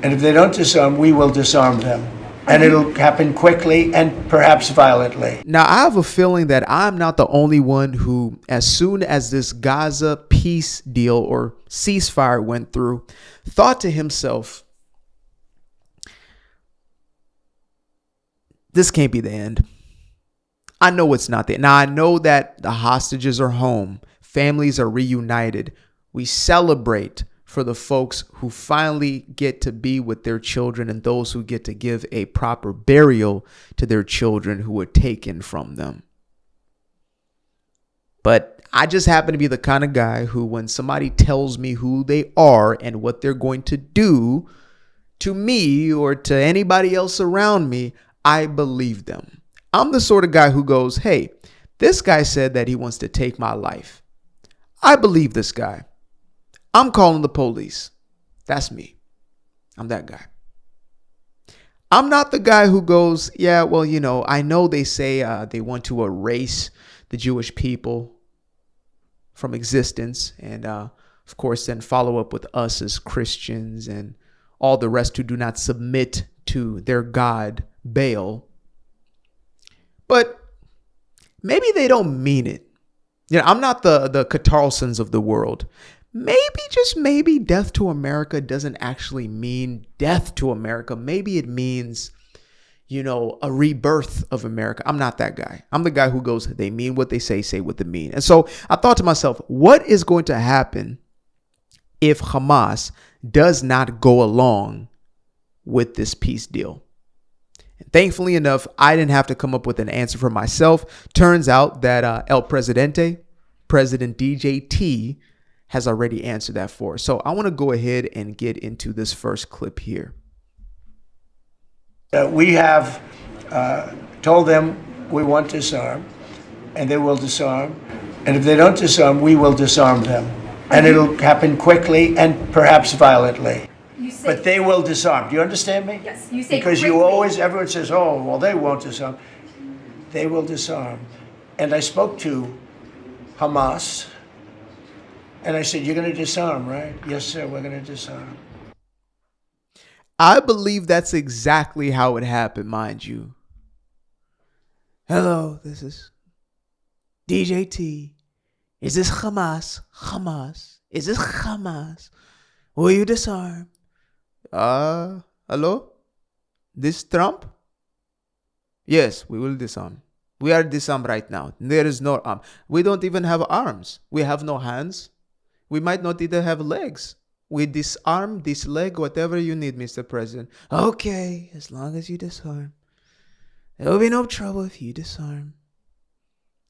And if they don't disarm, we will disarm them. And it'll happen quickly and perhaps violently. Now, I have a feeling that I'm not the only one who, as soon as this Gaza peace deal or ceasefire went through, thought to himself, this can't be the end. I know it's not the end. Now, I know that the hostages are home. Families are reunited. We celebrate for the folks who finally get to be with their children and those who get to give a proper burial to their children who were taken from them. But I just happen to be the kind of guy who, when somebody tells me who they are and what they're going to do to me or to anybody else around me, I believe them. I'm the sort of guy who goes, hey, this guy said that he wants to take my life. I believe this guy. I'm calling the police. That's me. I'm that guy. I'm not the guy who goes, yeah, well, you know, I know they say they want to erase the Jewish people from existence. And of course, then follow up with us as Christians and all the rest who do not submit to their God, Baal. But maybe they don't mean it. You know, I'm not the Catarlsons of the world. Maybe, just maybe, death to America doesn't actually mean death to America. Maybe it means, you know, a rebirth of America. I'm not that guy. I'm the guy who goes, they mean what they say what they mean. And so I thought to myself, what is going to happen if Hamas does not go along with this peace deal? And thankfully enough, I didn't have to come up with an answer for myself. Turns out that El Presidente, President DJT, has already answered that for us. So I want to go ahead and get into this first clip here. We have told them we want to disarm, and they will disarm. And if they don't disarm, we will disarm them. And it'll happen quickly and perhaps violently. But they will disarm. Do you understand me? Yes. You say because quickly. you always, everyone says, oh, well, they won't disarm. They will disarm. And I spoke to Hamas, and I said, you're going to disarm, right? Yes, sir, we're going to disarm. I believe that's exactly how it happened, mind you. Hello, this is DJT. Is this Hamas? Hamas. Is this Hamas? Will you disarm? Hello? This Trump? Yes, we will disarm. We are disarmed right now. There is no arm. We don't even have arms. We have no hands. We might not even have legs. We disarm this leg, whatever you need, Mr. President. Okay, as long as you disarm. There will be no trouble if you disarm.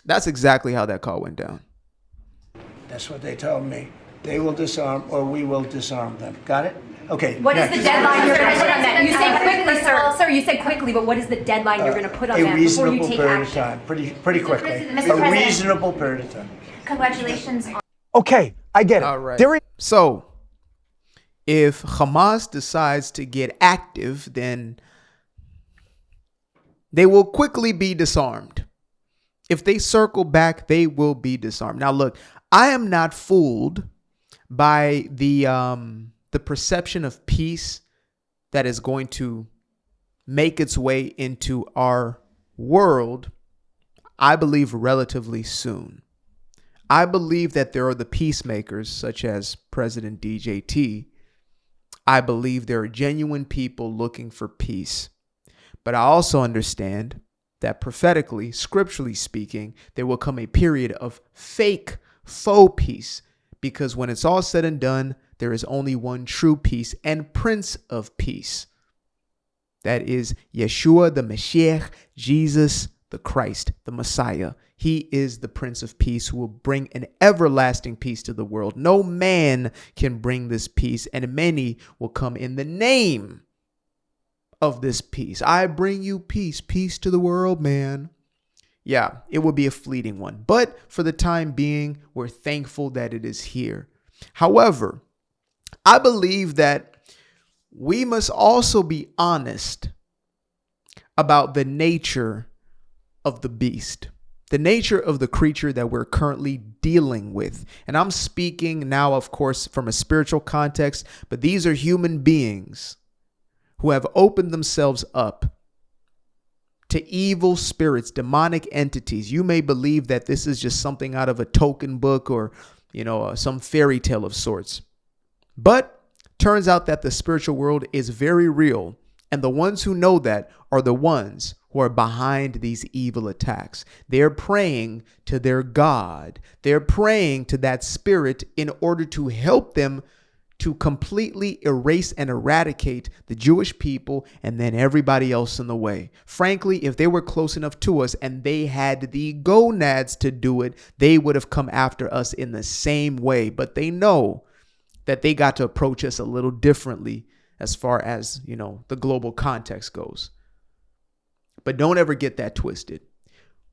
That's exactly how that call went down. That's what they told me. They will disarm or we will disarm them. Got it? Okay. What is next. the deadline you're going to put on that? You say quickly, sir. Sir, you said quickly, but what is the deadline you're going to put on that before you take period action? of time. Pretty quickly. Mr. A President. reasonable period of time. Congratulations. Okay, I get it. All right. So if Hamas decides to get active, then they will quickly be disarmed. If they circle back, they will be disarmed. Now, look, I am not fooled by the perception of peace that is going to make its way into our world, I believe, relatively soon. I believe that there are the peacemakers, such as President DJT. I believe there are genuine people looking for peace. But I also understand that prophetically, scripturally speaking, there will come a period of fake, faux peace. Because when it's all said and done, there is only one true peace and Prince of Peace. That is Yeshua, the Mashiach, Jesus, the Christ, the Messiah. He is the Prince of Peace who will bring an everlasting peace to the world. No man can bring this peace, and many will come in the name of this peace. I bring you peace, peace to the world, man. Yeah, it will be a fleeting one. But for the time being, we're thankful that it is here. However, I believe that we must also be honest about the nature of the beast, the nature of the creature that we're currently dealing with. And I'm speaking now, of course, from a spiritual context, but these are human beings who have opened themselves up to evil spirits, demonic entities. You may believe that this is just something out of a token book or, some fairy tale of sorts. But turns out that the spiritual world is very real. And the ones who know that are the ones who are behind these evil attacks. They're praying to their God. They're praying to that spirit in order to help them to completely erase and eradicate the Jewish people and then everybody else in the way. Frankly, if they were close enough to us and they had the gonads to do it, they would have come after us in the same way. But they know that they got to approach us a little differently as far as, the global context goes. But don't ever get that twisted.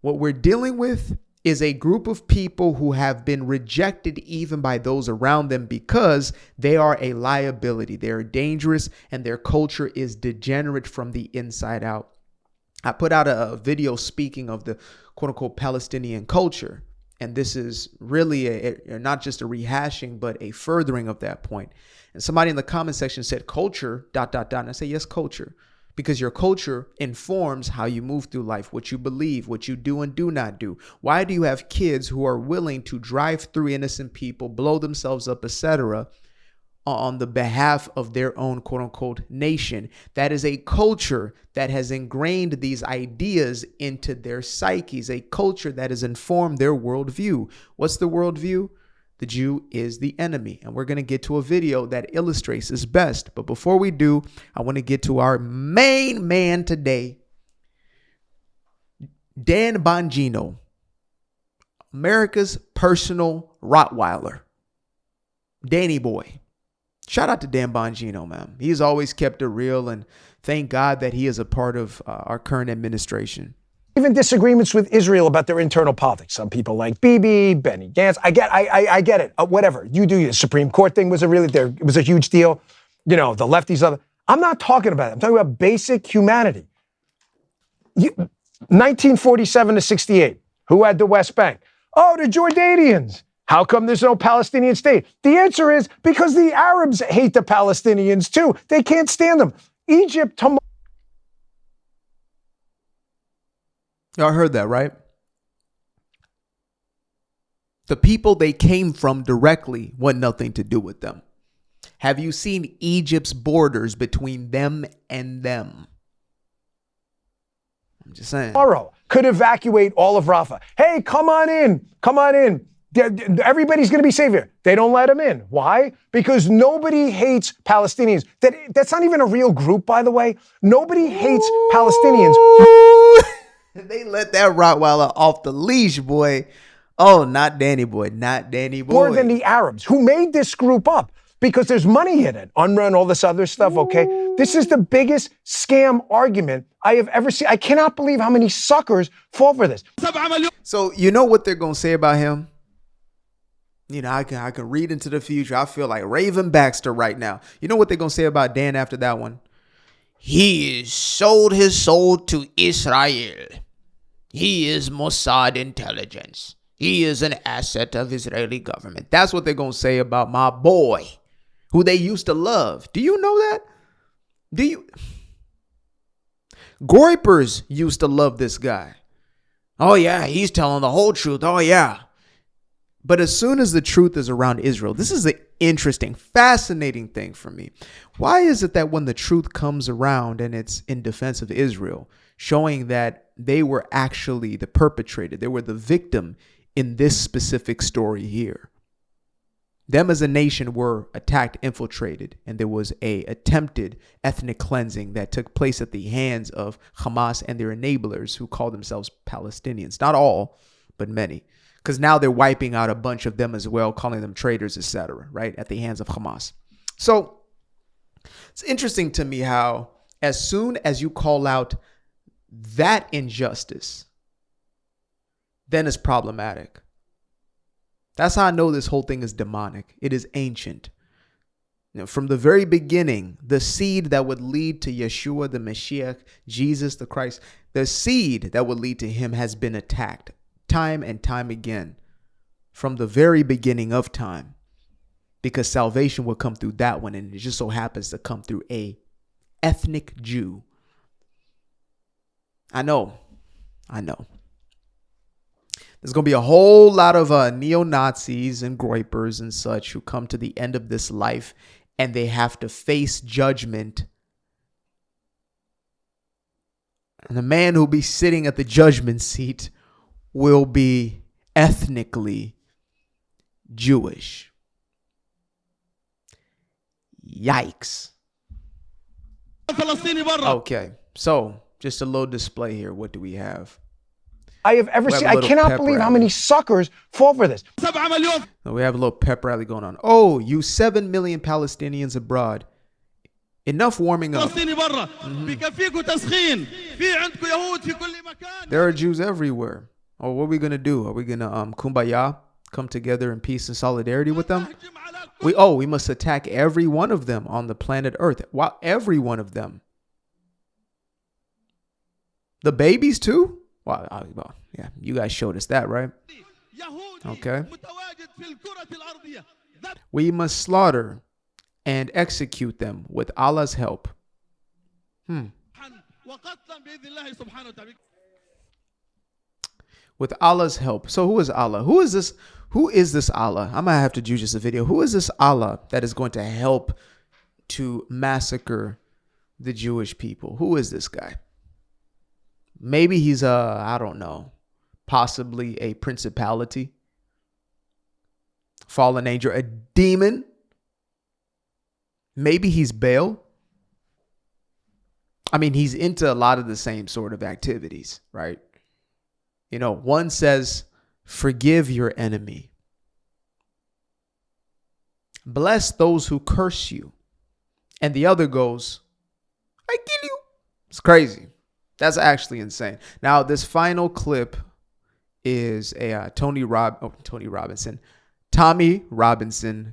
What we're dealing with is a group of people who have been rejected even by those around them because they are a liability. They are dangerous and their culture is degenerate from the inside out. I put out a video speaking of the quote unquote Palestinian culture. And this is really not just a rehashing, but a furthering of that point. And somebody in the comment section said culture, ... And I say, yes, culture. Because your culture informs how you move through life, what you believe, what you do and do not do. Why do you have kids who are willing to drive through innocent people, blow themselves up, etc., on the behalf of their own quote unquote nation? That is a culture that has ingrained these ideas into their psyches, a culture that has informed their worldview. What's the worldview? The Jew is the enemy. And we're going to get to a video that illustrates this best. But before we do, I want to get to our main man today, Dan Bongino, America's personal Rottweiler, Danny boy. Shout out to Dan Bongino, man. He's always kept it real, and thank God that he is a part of our current administration. Even disagreements with Israel about their internal politics. Some people like Bibi, Benny Gantz. I get it. Whatever. You do. The Supreme Court thing was it was a huge deal. The lefties. I'm not talking about it. I'm talking about basic humanity. 1947 to 68. Who had the West Bank? Oh, the Jordanians. How come there's no Palestinian state? The answer is because the Arabs hate the Palestinians too. They can't stand them. Egypt tomorrow. Y'all heard that, right? The people they came from directly want nothing to do with them. Have you seen Egypt's borders between them and them? I'm just saying. Tomorrow could evacuate all of Rafah. Hey, come on in. Come on in. Everybody's going to be safe here. They don't let them in. Why? Because nobody hates Palestinians. That's not even a real group, by the way. Nobody hates Palestinians. They let that Rottweiler off the leash, boy. Oh, not Danny boy. Not Danny boy. More than the Arabs who made this group up because there's money in it. UNRWA and all this other stuff, okay? This is the biggest scam argument I have ever seen. I cannot believe how many suckers fall for this. So you know what they're going to say about him? I can read into the future. I feel like Raven Baxter right now. You know what they're going to say about Dan after that one? He sold his soul to Israel. He is Mossad intelligence. He is an asset of Israeli government. That's what they're going to say about my boy, who they used to love. Do you know that? Do you? Groypers used to love this guy. Oh, yeah, he's telling the whole truth. Oh, yeah. But as soon as the truth is around Israel, this is the interesting, fascinating thing for me. Why is it that when the truth comes around and it's in defense of Israel, showing that they were actually the perpetrator, they were the victim in this specific story here? Them as a nation were attacked, infiltrated, and there was a attempted ethnic cleansing that took place at the hands of Hamas and their enablers who call themselves Palestinians. Not all, but many. Because now they're wiping out a bunch of them as well, calling them traitors, etc., right, at the hands of Hamas. So it's interesting to me how as soon as you call out that injustice, then it's problematic. That's how I know this whole thing is demonic. It is ancient. From the very beginning, the seed that would lead to Yeshua, the Mashiach, Jesus, the Christ, the seed that would lead to him has been attacked time and time again from the very beginning of time, because salvation will come through that one, and it just so happens to come through a ethnic Jew. I know. There's going to be a whole lot of neo-Nazis and groypers and such who come to the end of this life and they have to face judgment. And the man who'll be sitting at the judgment seat will be ethnically Jewish. Yikes. Okay, so just a little display here. What do we have? I have ever seen. I cannot believe how many suckers fall for this. We have a little pep rally going on. Oh, you 7 million Palestinians abroad. Enough warming up. There are Jews everywhere. Oh, what are we going to do? Are we going to kumbaya, come together in peace and solidarity with them? We must attack every one of them on the planet Earth. Wow, every one of them. The babies too? Well, yeah, you guys showed us that, right? Okay. We must slaughter and execute them with Allah's help. With Allah's help. So who is Allah? Who is this? Who is this Allah? I might have to do just a video. Who is this Allah that is going to help to massacre the Jewish people? Who is this guy? Maybe he's I don't know, possibly a principality, fallen angel, a demon. Maybe he's Baal. I mean, he's into a lot of the same sort of activities, right? You know, one says, forgive your enemy. Bless those who curse you. And the other goes, I kill you. It's crazy. That's actually insane. Now, this final clip is a Tommy Robinson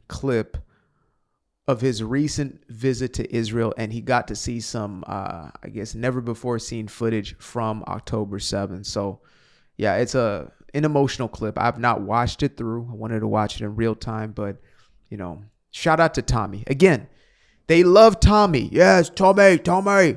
clip of his recent visit to Israel. And he got to see some, I guess, never before seen footage from October 7th. So, yeah, it's an emotional clip. I've not watched it through. I wanted to watch it in real time. But, you know, shout out to Tommy. Again, they love Tommy. Yes, Tommy.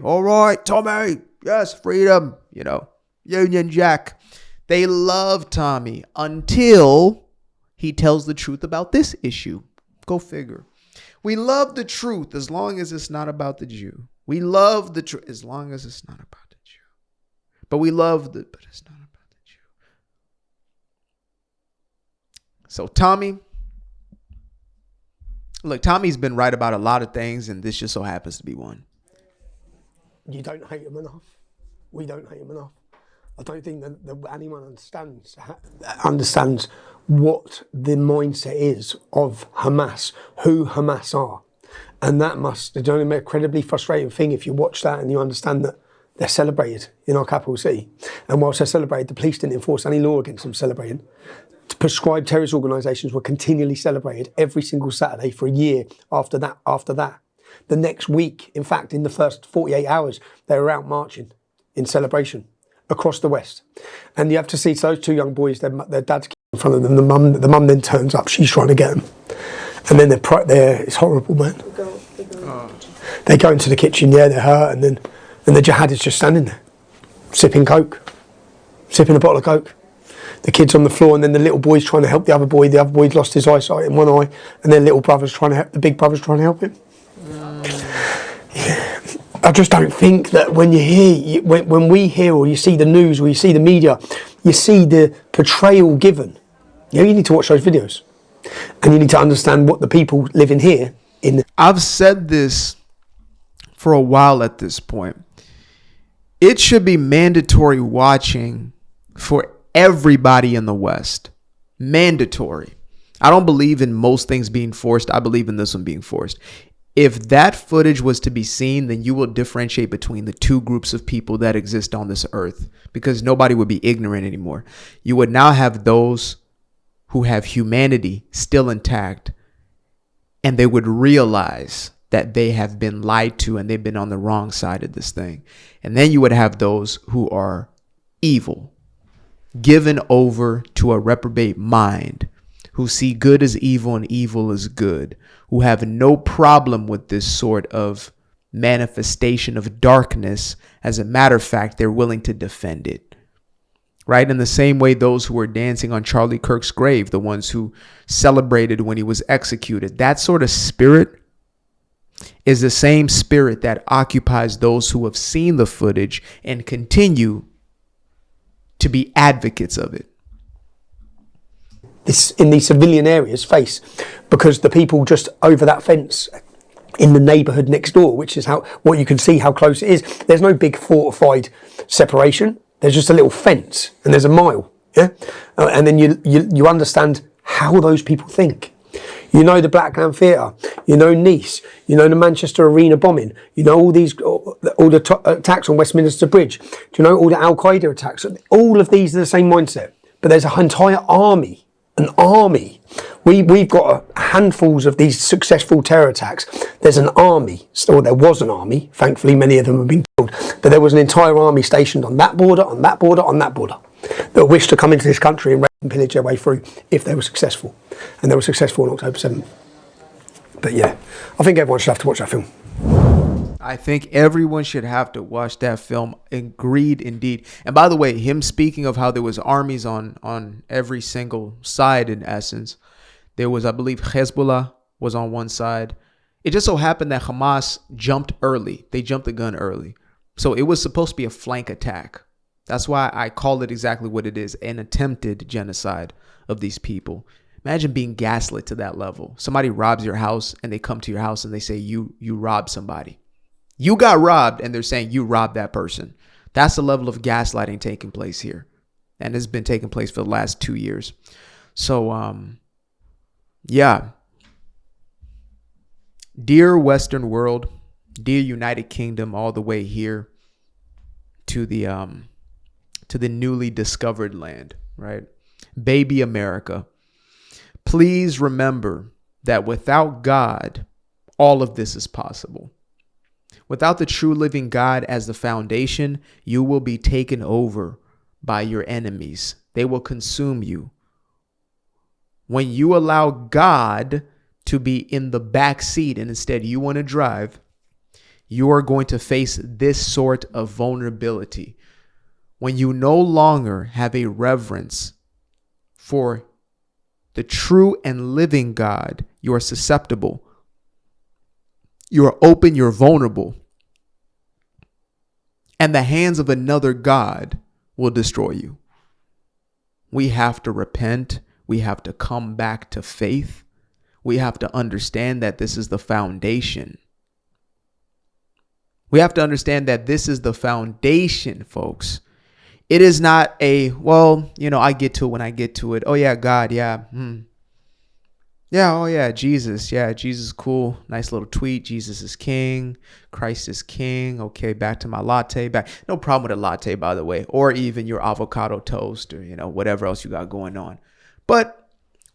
All right, Tommy. Yes, freedom, you know, Union Jack. They love Tommy until he tells the truth about this issue. Go figure. We love the truth as long as it's not about the Jew. We love the truth as long as it's not about the Jew. But it's not about the Jew. So Tommy's been right about a lot of things, and this just so happens to be one. You don't hate them enough. We don't hate them enough. I don't think that anyone understands what the mindset is of Hamas, who Hamas are. And that must, it's only an incredibly frustrating thing if you watch that and you understand that they're celebrated in our capital city. And whilst they're celebrated, the police didn't enforce any law against them celebrating. Prescribed terrorist organisations were continually celebrated every single Saturday for a year after that. The next week, in fact, in the first 48 hours, they were out marching in celebration across the West. And you have to see those two young boys, their dad's in front of them. The mum then turns up. She's trying to get them. And then it's horrible, man. They go into the kitchen, they're hurt. And the jihad is just standing there, sipping Coke, sipping a bottle of Coke. The kid's on the floor, and then the little boy's trying to help the other boy. The other boy's lost his eyesight in one eye, and then the big brother's trying to help him. Yeah. I just don't think that when we hear or you see the news or you see the media, you see the portrayal given. You need to watch those videos, and you need to understand what the people living here in. I've said this for a while at this point. It should be mandatory watching for everybody in the West. Mandatory. I don't believe in most things being forced. I believe in this one being forced. If that footage was to be seen, then you will differentiate between the two groups of people that exist on this earth, because nobody would be ignorant anymore. You would now have those who have humanity still intact, and they would realize that they have been lied to and they've been on the wrong side of this thing. And then you would have those who are evil, given over to a reprobate mind, who see good as evil and evil as good, who have no problem with this sort of manifestation of darkness. As a matter of fact, they're willing to defend it. Right? In the same way, those who were dancing on Charlie Kirk's grave, the ones who celebrated when he was executed, that sort of spirit is the same spirit that occupies those who have seen the footage and continue to be advocates of it. This in these civilian areas face, because the people just over that fence in the neighbourhood next door, which is what you can see how close it is. There's no big fortified separation. There's just a little fence, and there's a mile. Yeah, and then you understand how those people think. You know the Blackland Theatre, you know Nice, you know the Manchester Arena bombing, you know all the attacks on Westminster Bridge. Do you know all the Al Qaeda attacks? All of these are the same mindset, but there's an entire army. An army. We've got handfuls of these successful terror attacks. There's an army, or there was an army. Thankfully, many of them have been killed. But there was an entire army stationed on that border, on that border, on that border, that wished to come into this country and rape and pillage their way through if they were successful. And they were successful on October 7th. But yeah, I think everyone should have to watch that film. I think everyone should have to watch that film. Agreed, indeed. And by the way, him speaking of how there was armies on every single side, in essence, there was, I believe, Hezbollah was on one side. It just so happened that Hamas jumped early. They jumped the gun early. So it was supposed to be a flank attack. That's why I call it exactly what it is, an attempted genocide of these people. Imagine being gaslit to that level. Somebody robs your house and they come to your house and they say you robbed somebody. You got robbed and they're saying you robbed that person. That's the level of gaslighting taking place here. And it's been taking place for the last 2 years. So, yeah. Dear Western world, dear United Kingdom, all the way here to the newly discovered land, right? Baby America. Please remember that without God, all of this is possible. Without the true living God as the foundation, you will be taken over by your enemies. They will consume you. When you allow God to be in the back seat and instead you want to drive, you are going to face this sort of vulnerability. When you no longer have a reverence for the true and living God, you are susceptible. You are open, you're vulnerable. And the hands of another God will destroy you. We have to repent. We have to come back to faith. We have to understand that this is the foundation. We have to understand that this is the foundation, folks. It is not a, well, I get to it when I get to it. Oh, yeah, God, yeah. Yeah, oh, yeah, Jesus. Yeah, Jesus is cool. Nice little tweet. Jesus is king. Christ is king. Okay, back to my latte. No problem with a latte, by the way. Or even your avocado toast or, whatever else you got going on. But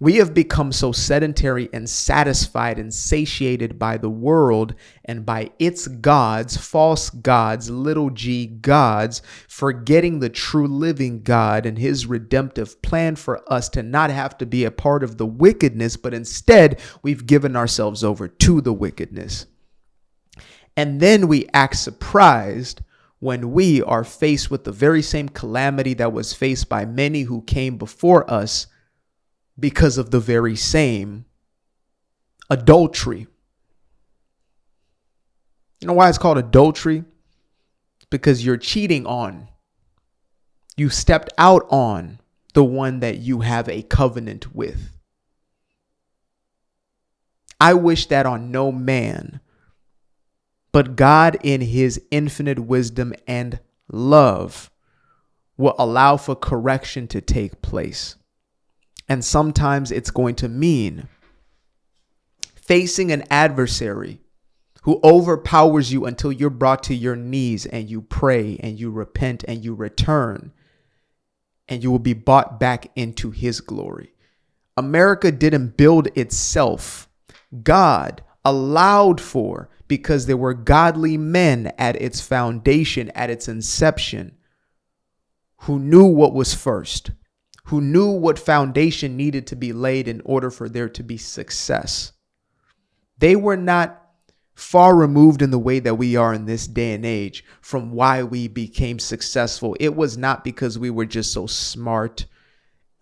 we have become so sedentary and satisfied and satiated by the world and by its gods, false gods, little g gods, forgetting the true living God and his redemptive plan for us to not have to be a part of the wickedness, but instead we've given ourselves over to the wickedness. And then we act surprised when we are faced with the very same calamity that was faced by many who came before us because of the very same adultery. You know why it's called adultery? Because you're cheating on. You stepped out on the one that you have a covenant with. I wish that on no man, but God in his infinite wisdom and love will allow for correction to take place. And sometimes it's going to mean facing an adversary who overpowers you until you're brought to your knees and you pray and you repent and you return and you will be brought back into his glory. America didn't build itself. God allowed for, because there were godly men at its foundation, at its inception, who knew what was first, who knew what foundation needed to be laid in order for there to be success. They were not far removed in the way that we are in this day and age from why we became successful. It was not because we were just so smart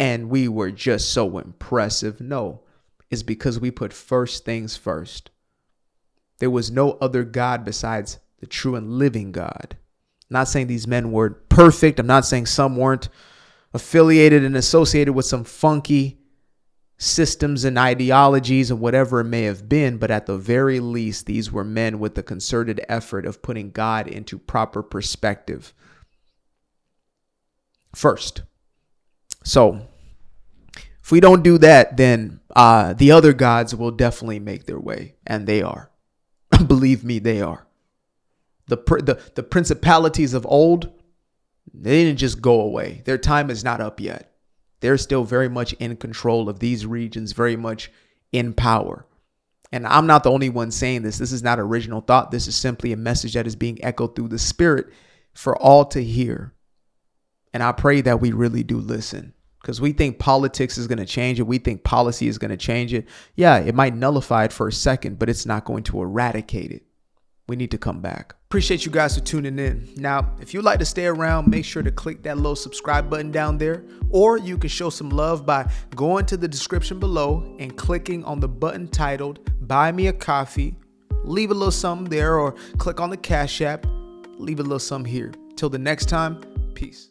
and we were just so impressive. No, it's because we put first things first. There was no other God besides the true and living God. I'm not saying these men were perfect. I'm not saying some weren't affiliated and associated with some funky systems and ideologies and whatever it may have been. But at the very least, these were men with the concerted effort of putting God into proper perspective first. So if we don't do that, then the other gods will definitely make their way. And they are. Believe me, they are. The principalities of old, they didn't just go away. Their time is not up yet. They're still very much in control of these regions, very much in power. And I'm not the only one saying this. This is not original thought. This is simply a message that is being echoed through the Spirit for all to hear. And I pray that we really do listen, because we think politics is going to change it. We think policy is going to change it. Yeah, it might nullify it for a second, but it's not going to eradicate it. We need to come back. Appreciate you guys for tuning in. Now, if you'd like to stay around, make sure to click that little subscribe button down there, or you can show some love by going to the description below and clicking on the button titled Buy Me a Coffee. Leave a little something there, or click on the Cash App. Leave a little something here. Till the next time, peace.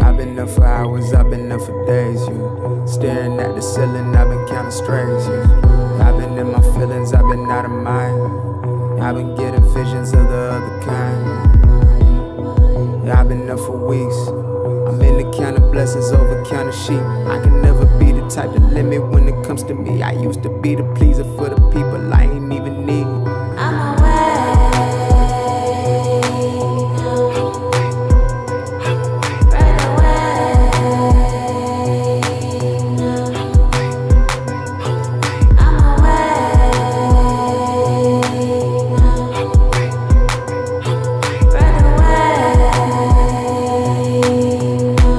I've been up for hours, I've been up for days, yeah. Staring at the ceiling, I've been counting strays, yeah. I've been in my feelings, I've been out of mind. I've been getting visions of the other kind. Yeah, I've been up for weeks. I'm in the count of blessings over count of sheep. I can never be the type to limit when it comes to me. I used to be the pleaser for the people I ain't even need.